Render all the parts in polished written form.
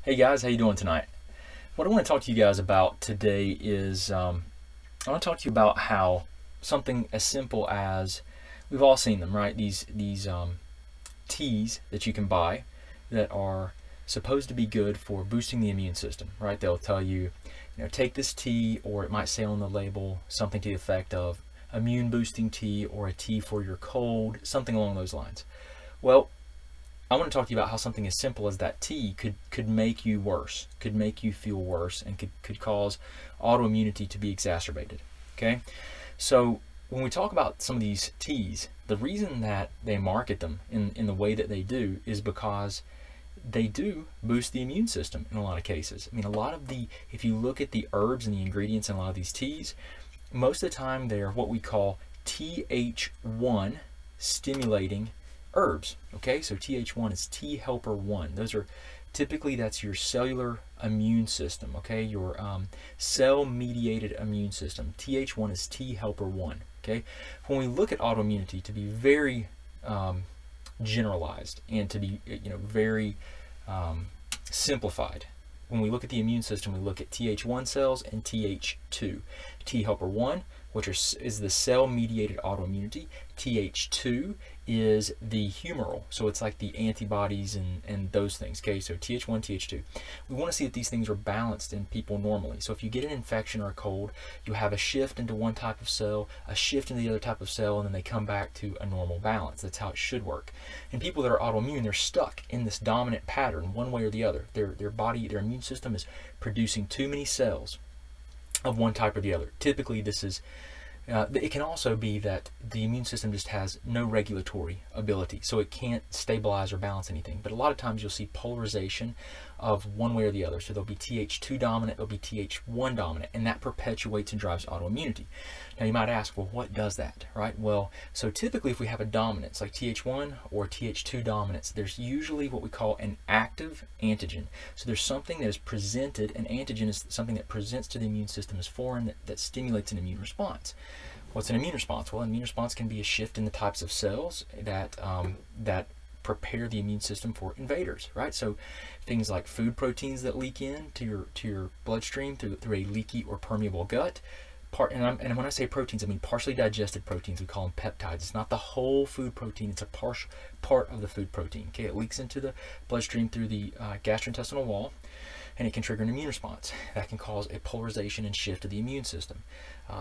Hey guys, how you doing tonight? What I want to talk to you guys about today is I want to talk to you about how something as simple as we've all seen them, right? These teas that you can buy that are supposed to be good for boosting the immune system, right? They'll tell you, take this tea, or it might say on the label something to the effect of immune boosting tea or a tea for your cold, something along those lines. Well, I want to talk to you about how something as simple as that tea could make you worse, could make you feel worse, and could cause autoimmunity to be exacerbated. Okay? So when we talk about some of these teas, the reason that they market them in the way that they do is because they do boost the immune system in a lot of cases. I mean, if you look at the herbs and the ingredients in a lot of these teas, most of the time they're what we call TH1 stimulating herbs. Okay, so TH1 is T helper 1. Those are typically, that's your cellular immune system. Okay, your cell mediated immune system. TH1 is T helper 1. Okay, when we look at autoimmunity, to be very generalized and to be very simplified, when we look at the immune system, we look at Th1 cells and Th2. T helper 1, which is the cell-mediated autoimmunity. Th2 is the humoral, so it's like the antibodies and those things. Okay, so Th1, Th2. We want to see that these things are balanced in people normally. So if you get an infection or a cold, you have a shift into one type of cell, a shift into the other type of cell, and then they come back to a normal balance. That's how it should work. And people that are autoimmune, they're stuck in this dominant pattern, one way or the other. Their body, their immune system is producing too many cells of one type or the other. Typically, it can also be that the immune system just has no regulatory ability, so it can't stabilize or balance anything. But a lot of times you'll see polarization of one way or the other. So there'll be Th2 dominant, there'll be Th1 dominant, and that perpetuates and drives autoimmunity. Now you might ask, well, what does that, right? Well, so typically if we have a dominance like Th1 or Th2 dominance, there's usually what we call an active antigen. So there's something that is presented. An antigen is something that presents to the immune system as foreign, that stimulates an immune response. What's an immune response? Well, an immune response can be a shift in the types of cells that prepare the immune system for invaders, right? So things like food proteins that leak in to your bloodstream through a leaky or permeable gut. And when I say proteins, I mean partially digested proteins. We call them peptides. It's not the whole food protein. It's a part of the food protein. Okay, it leaks into the bloodstream through the gastrointestinal wall, and it can trigger an immune response. That can cause a polarization and shift of the immune system.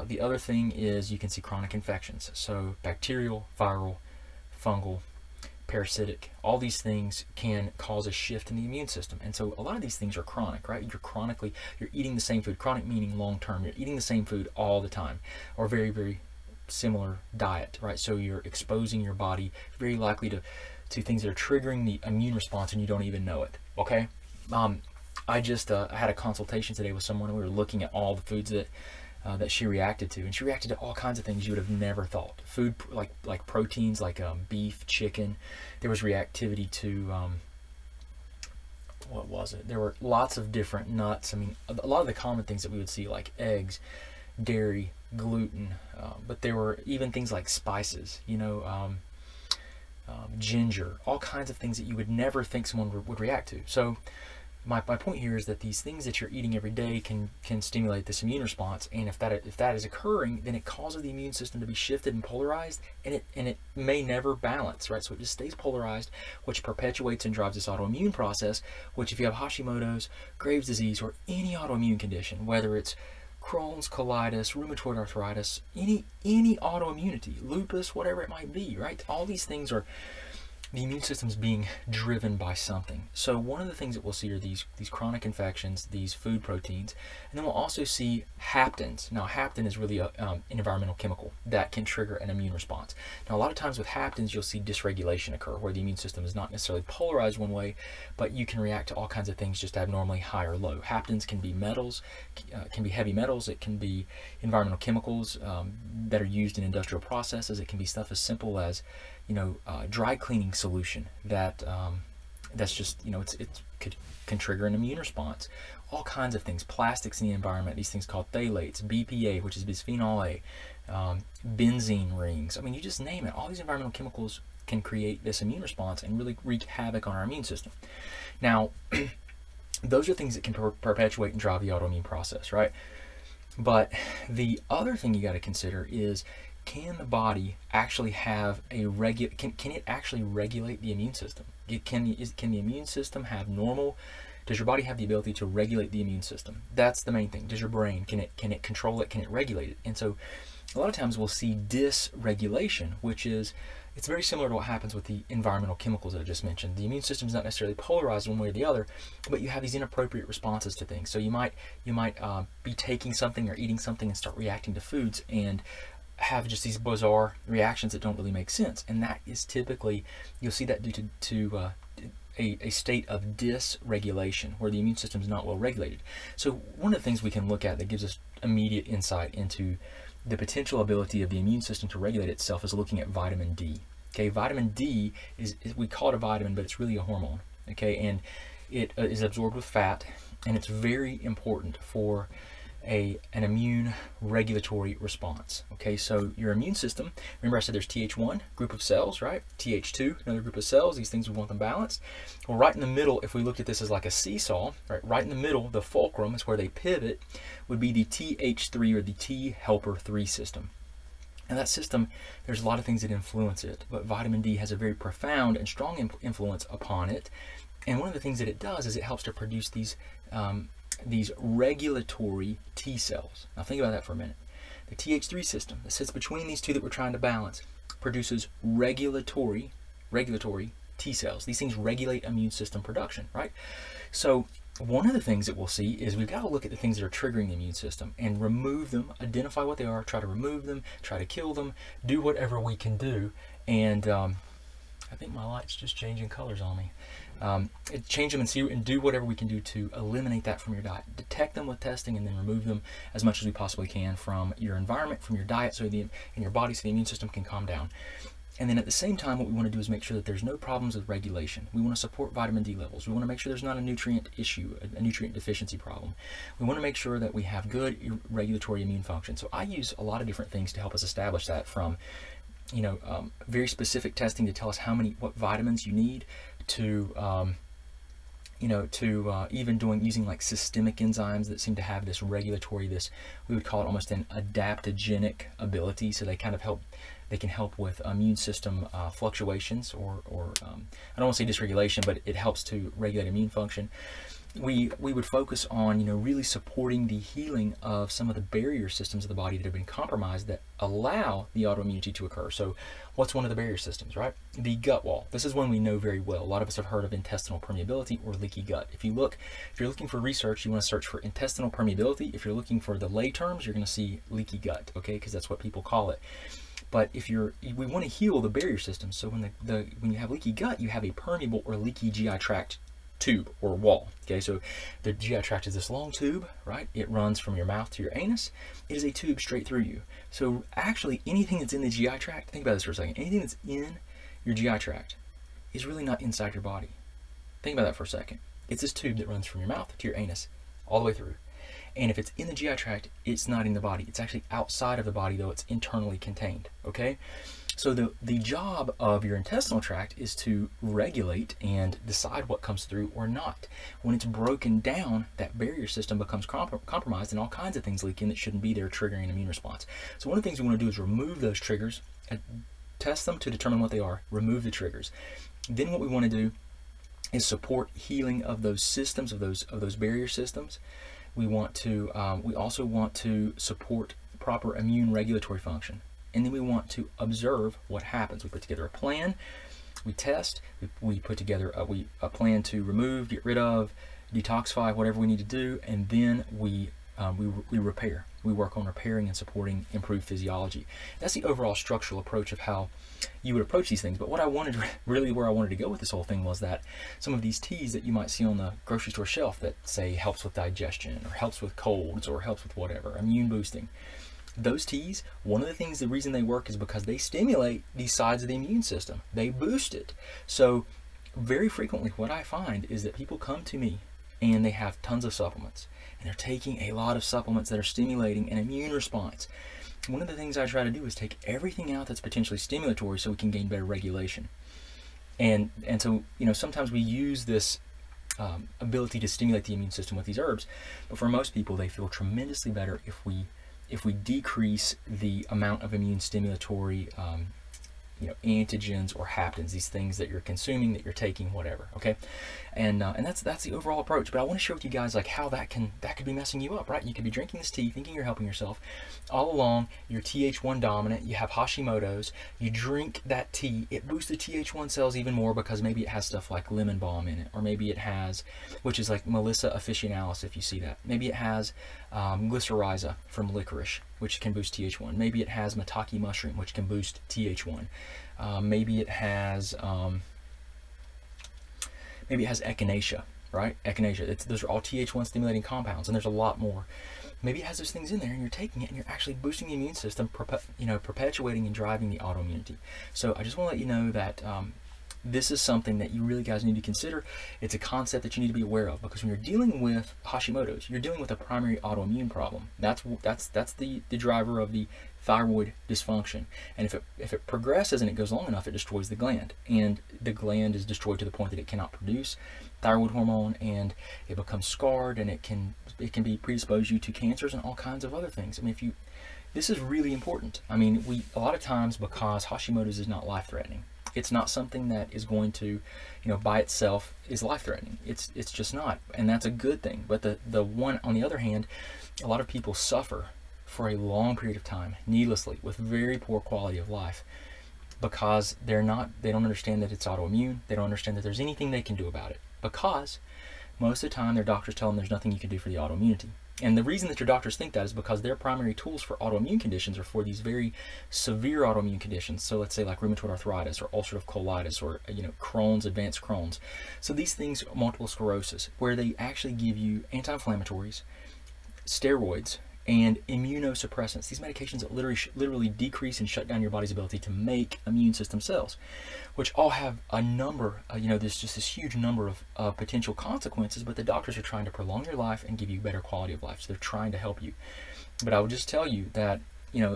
The other thing is you can see chronic infections. So bacterial, viral, fungal, parasitic, all these things can cause a shift in the immune system. And so a lot of these things are chronic, right? You're eating the same food. Chronic meaning long term. You're eating the same food all the time, or very, very similar diet, right? So you're exposing your body very likely to things that are triggering the immune response and you don't even know it. Okay? I had a consultation today with someone, and we were looking at all the foods that she reacted to, and she reacted to all kinds of things you would have never thought. Food like proteins, like beef, chicken. There was reactivity to what was it? There were lots of different nuts. I mean, a lot of the common things that we would see, like eggs, dairy, gluten, but there were even things like spices. Ginger, all kinds of things that you would never think someone would react to. So my point here is that these things that you're eating every day can stimulate this immune response, and if that is occurring, then it causes the immune system to be shifted and polarized, and it may never balance, right? So it just stays polarized, which perpetuates and drives this autoimmune process, which if you have Hashimoto's, Graves' disease, or any autoimmune condition, whether it's Crohn's, colitis, rheumatoid arthritis, any autoimmunity, lupus, whatever it might be, right? All these things are the immune system's being driven by something. So one of the things that we'll see are these chronic infections, these food proteins, and then we'll also see haptens. Now, hapten is really an environmental chemical that can trigger an immune response. Now, a lot of times with haptens, you'll see dysregulation occur, where the immune system is not necessarily polarized one way, but you can react to all kinds of things just abnormally high or low. Haptens can be metals, can be heavy metals, it can be environmental chemicals that are used in industrial processes. It can be stuff as simple as dry cleaning solution that's just it can trigger an immune response. All kinds of things, plastics in the environment, these things called phthalates, BPA, which is bisphenol A, benzene rings. I mean, you just name it. All these environmental chemicals can create this immune response and really wreak havoc on our immune system. Now, those are things that can perpetuate and drive the autoimmune process, right? But the other thing you got to consider is, can the body actually have a can it actually regulate the immune system? Can the immune system have normal? Does your body have the ability to regulate the immune system? That's the main thing. Does your brain, can it control it? Can it regulate it? And so a lot of times we'll see dysregulation, which is, it's very similar to what happens with the environmental chemicals that I just mentioned. The immune system is not necessarily polarized one way or the other, but you have these inappropriate responses to things. So you might be taking something or eating something and start reacting to foods and have just these bizarre reactions that don't really make sense. And that is typically, you'll see that due to a state of dysregulation, where the immune system is not well regulated. So one of the things we can look at that gives us immediate insight into the potential ability of the immune system to regulate itself is looking at vitamin D. Okay, vitamin D is we call it a vitamin, but it's really a hormone. Okay, and it is absorbed with fat, and it's very important for an immune regulatory response. Okay, so your immune system, remember I said there's Th1, group of cells, right? Th2, another group of cells. These things, we want them balanced. Well, right in the middle, if we looked at this as like a seesaw, right in the middle, the fulcrum is where they pivot, would be the Th3 or the T helper 3 system. And that system, there's a lot of things that influence it, but vitamin D has a very profound and strong influence upon it. And one of the things that it does is it helps to produce these regulatory T cells. Now think about that for a minute. The Th3 system that sits between these two that we're trying to balance produces regulatory T cells. These things regulate immune system production, right? So one of the things that we'll see is we've got to look at the things that are triggering the immune system and remove them, identify what they are, try to remove them, try to kill them, do whatever we can do. And I think my light's just changing colors on me. Change them and do whatever we can do to eliminate that from your diet. Detect them with testing and then remove them as much as we possibly can from your environment, from your diet, so in your body, so the immune system can calm down. And then at the same time, what we want to do is make sure that there's no problems with regulation. We want to support vitamin D levels. We want to make sure there's not a nutrient issue, a nutrient deficiency problem. We want to make sure that we have good regulatory immune function. So I use a lot of different things to help us establish that, from very specific testing to tell us what vitamins you need, to even using like systemic enzymes that seem to have this regulatory, we would call it almost an adaptogenic ability. So they kind of can help with immune system fluctuations, or I don't want to say dysregulation, but it helps to regulate immune function. We would focus on really supporting the healing of some of the barrier systems of the body that have been compromised that allow the autoimmunity to occur. So what's one of the barrier systems, right? The gut wall. This is one we know very well. A lot of us have heard of intestinal permeability or leaky gut. If you're looking for research, you want to search for intestinal permeability. If you're looking for the lay terms, you're going to see leaky gut, okay? Because that's what people call it. But we want to heal the barrier system. So when you have leaky gut, you have a permeable or leaky GI tract tube or wall. Okay, so the GI tract is this long tube, right? It runs from your mouth to your anus. It is a tube straight through you. So actually, anything that's in the GI tract, think about this for a second. Anything that's in your GI tract is really not inside your body. Think about that for a second. It's this tube that runs from your mouth to your anus all the way through. And if it's in the GI tract, it's not in the body. It's actually outside of the body, though it's internally contained. Okay? So the job of your intestinal tract is to regulate and decide what comes through or not. When it's broken down, that barrier system becomes compromised, and all kinds of things leak in that shouldn't be there, triggering an immune response. So one of the things we want to do is remove those triggers, and test them to determine what they are, remove the triggers. Then what we want to do is support healing of those systems, of those barrier systems. We also want to support proper immune regulatory function. And then we want to observe what happens. We put together a plan, we test, we put together a plan to remove, get rid of, detoxify, whatever we need to do, and then we repair. We work on repairing and supporting improved physiology. That's the overall structural approach of how you would approach these things. But where I wanted to go with this whole thing was that some of these teas that you might see on the grocery store shelf that say helps with digestion, or helps with colds, or helps with whatever, immune boosting. Those teas, the reason they work is because they stimulate these sides of the immune system. They boost it. So very frequently what I find is that people come to me and they have tons of supplements, and they're taking a lot of supplements that are stimulating an immune response. One of the things I try to do is take everything out that's potentially stimulatory so we can gain better regulation. And so, sometimes we use this ability to stimulate the immune system with these herbs. But for most people, they feel tremendously better if we decrease the amount of immune stimulatory antigens or haptens, these things that you're consuming, that you're taking, whatever. Okay, and that's the overall approach. But I want to share with you guys like how that could be messing you up, right? You could be drinking this tea, thinking you're helping yourself. All along, you're Th1 dominant. You have Hashimoto's. You drink that tea, it boosts the Th1 cells even more because maybe it has stuff like lemon balm in it, or maybe it has, which is like Melissa officinalis, if you see that. Maybe it has glycyrrhiza from licorice, which can boost Th1. Maybe it has maitake mushroom, which can boost Th1. Maybe it has echinacea, right? Echinacea. Those are all Th1 stimulating compounds, and there's a lot more. Maybe it has those things in there, and you're taking it, and you're actually boosting the immune system, perpetuating and driving the autoimmunity. So I just want to let you know that this is something that you really guys need to consider. It's a concept that you need to be aware of, because when you're dealing with Hashimoto's, you're dealing with a primary autoimmune problem. That's the driver of the thyroid dysfunction. And if it progresses and it goes long enough, it destroys the gland, and the gland is destroyed to the point that it cannot produce thyroid hormone, and it becomes scarred, and it can be predispose you to cancers and all kinds of other things. I mean, this is really important. I mean, a lot of times, because Hashimoto's is not life-threatening, it's not something that is going to, by itself is life-threatening. It's just not, and that's a good thing. But the one on the other hand, a lot of people suffer for a long period of time needlessly with very poor quality of life, because they don't understand that it's autoimmune. They don't understand that there's anything they can do about it, because most of the time their doctors tell them there's nothing you can do for the autoimmunity. And the reason that your doctors think that is because their primary tools for autoimmune conditions are for these very severe autoimmune conditions. So let's say like rheumatoid arthritis or ulcerative colitis or Crohn's, advanced Crohn's. So these things, multiple sclerosis, where they actually give you anti-inflammatories, steroids, and immunosuppressants. These medications that literally decrease and shut down your body's ability to make immune system cells, which all have a number, there's just this huge number of potential consequences, but the doctors are trying to prolong your life and give you better quality of life. So they're trying to help you. But I would just tell you that,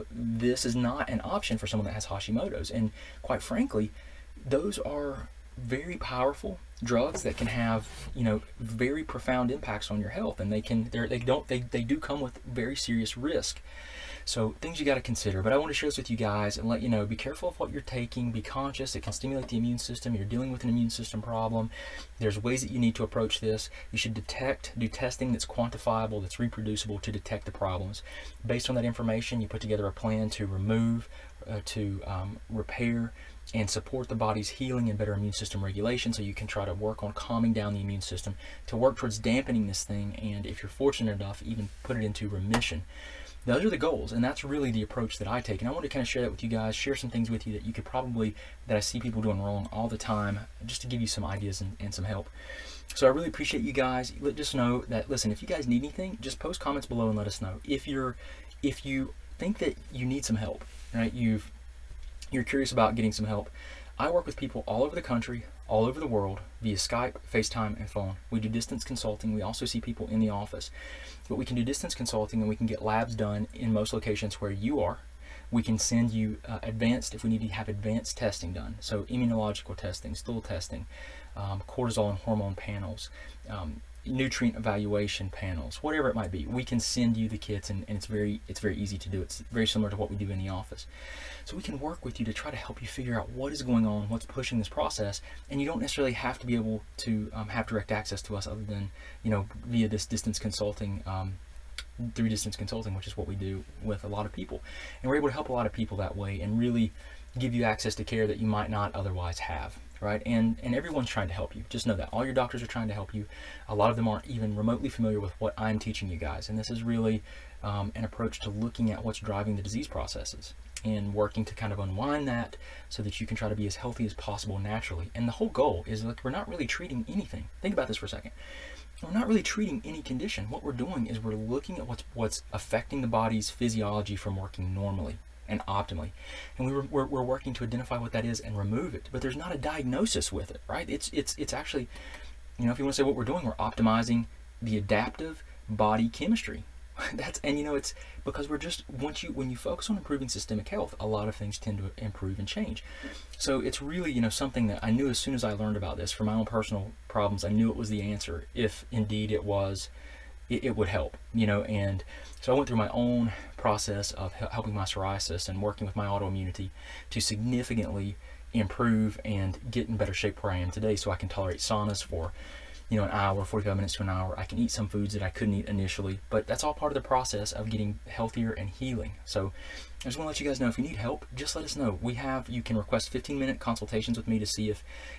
this is not an option for someone that has Hashimoto's. And quite frankly, those are very powerful drugs that can have very profound impacts on your health, and they do come with very serious risk. So things you got to consider. But I want to share this with you guys and let you know, be careful of what you're taking. Be conscious. It can stimulate the immune system. You're dealing with an immune system problem. There's ways that you need to approach this. You should do testing that's quantifiable, that's reproducible, to detect the problems. Based on that information, you put together a plan to remove, repair, and support the body's healing and better immune system regulation, so you can try to work on calming down the immune system to work towards dampening this thing, and if you're fortunate enough, even put it into remission. Those are the goals, and that's really the approach that I take. And I want to kind of share that with you guys, share some things with you that you could that I see people doing wrong all the time, just to give you some ideas and some help. So I really appreciate you guys. Just know that, listen, if you guys need anything, just post comments below and let us know. If you think that you need some help, right? You're curious about getting some help. I work with people all over the country, all over the world, via Skype, FaceTime, and phone. We do distance consulting. We also see people in the office. But we can do distance consulting, and we can get labs done in most locations where you are. We can send you if we need to have advanced testing done. So immunological testing, stool testing, cortisol and hormone panels, nutrient evaluation panels, whatever it might be. We can send you the kits, and it's very easy to do. It's very similar to what we do in the office. So we can work with you to try to help you figure out what is going on, what's pushing this process, and you don't necessarily have to be able to have direct access to us, other than via this distance consulting, through distance consulting, which is what we do with a lot of people. And we're able to help a lot of people that way and really give you access to care that you might not otherwise have. Right? And everyone's trying to help you. Just know that all your doctors are trying to help you. A lot of them aren't even remotely familiar with what I'm teaching you guys. And this is really an approach to looking at what's driving the disease processes and working to kind of unwind that so that you can try to be as healthy as possible naturally. And the whole goal is, like, we're not really treating anything. Think about this for a second. We're not really treating any condition. What we're doing is we're looking at what's affecting the body's physiology from working normally and optimally, and we're working to identify what that is and remove it. But there's not a diagnosis with it, right? It's actually, if you want to say what we're doing, we're optimizing the adaptive body chemistry. And it's because we're just, when you focus on improving systemic health, a lot of things tend to improve and change. So it's really, something that I knew as soon as I learned about this for my own personal problems. I knew it was the answer if indeed it was, it would help, and so I went through my own process of helping my psoriasis and working with my autoimmunity to significantly improve and get in better shape where I am today, so I can tolerate saunas for an hour, 45 minutes to an hour. I can eat some foods that I couldn't eat initially, but that's all part of the process of getting healthier and healing. So I just want to let you guys know, if you need help, just let us know. You can request 15-minute consultations with me to see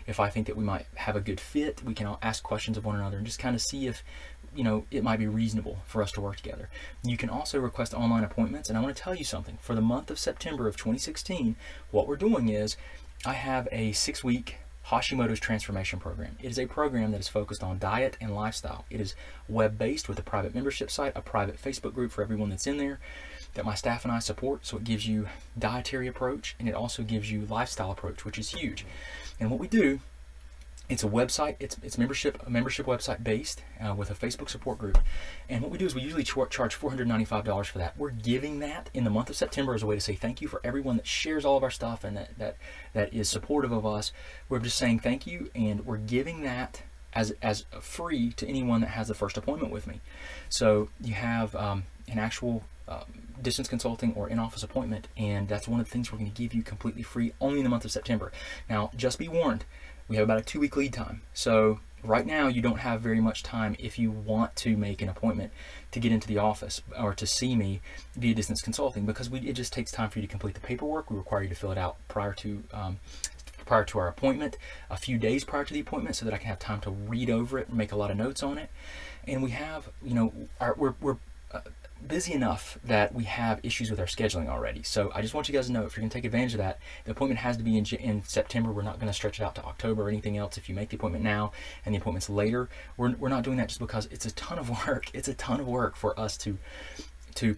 if I think that we might have a good fit. We can all ask questions of one another and just kind of see if it might be reasonable for us to work together. You can also request online appointments, and I want to tell you something. For the month of September of 2016, what we're doing is I have a 6-week Hashimoto's Transformation Program. It is a program that is focused on diet and lifestyle. It is web-based with a private membership site, a private Facebook group for everyone that's in there that my staff and I support. So it gives you dietary approach, and it also gives you lifestyle approach, which is huge. And what we do, it's a website, it's a membership website based with a Facebook support group. And what we do is we usually charge $495 for that. We're giving that in the month of September as a way to say thank you for everyone that shares all of our stuff and that is supportive of us. We're just saying thank you, and we're giving that as free to anyone that has the first appointment with me. So you have an actual distance consulting or in-office appointment, and that's one of the things we're going to give you completely free only in the month of September. Now, just be warned, we have about a 2-week lead time. So right now you don't have very much time if you want to make an appointment to get into the office or to see me via distance consulting, because it just takes time for you to complete the paperwork. We require you to fill it out prior to our appointment, a few days prior to the appointment, so that I can have time to read over it and make a lot of notes on it. And we have, we're busy enough that we have issues with our scheduling already. So I just want you guys to know, if you're going to take advantage of that, the appointment has to be in September. We're not going to stretch it out to October or anything else. If you make the appointment now and the appointment's later, we're not doing that just because it's a ton of work. It's a ton of work for us to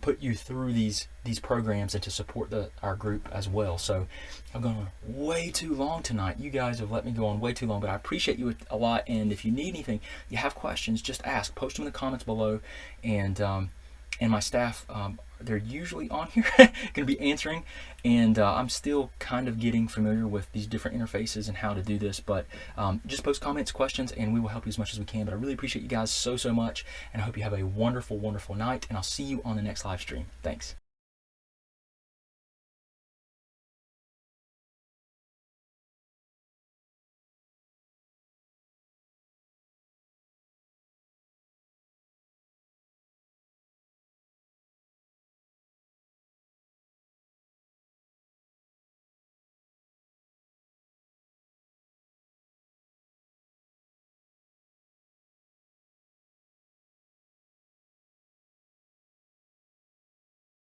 put you through these programs and to support our group as well. So I've gone on way too long tonight. You guys have let me go on way too long, but I appreciate you a lot. And if you need anything, you have questions, just ask. Post them in the comments below, and my staff, they're usually on here going to be answering, and I'm still kind of getting familiar with these different interfaces and how to do this, but just post comments, questions, and we will help you as much as we can. But I really appreciate you guys so much, and I hope you have a wonderful, wonderful night, and I'll see you on the next live stream. Thanks.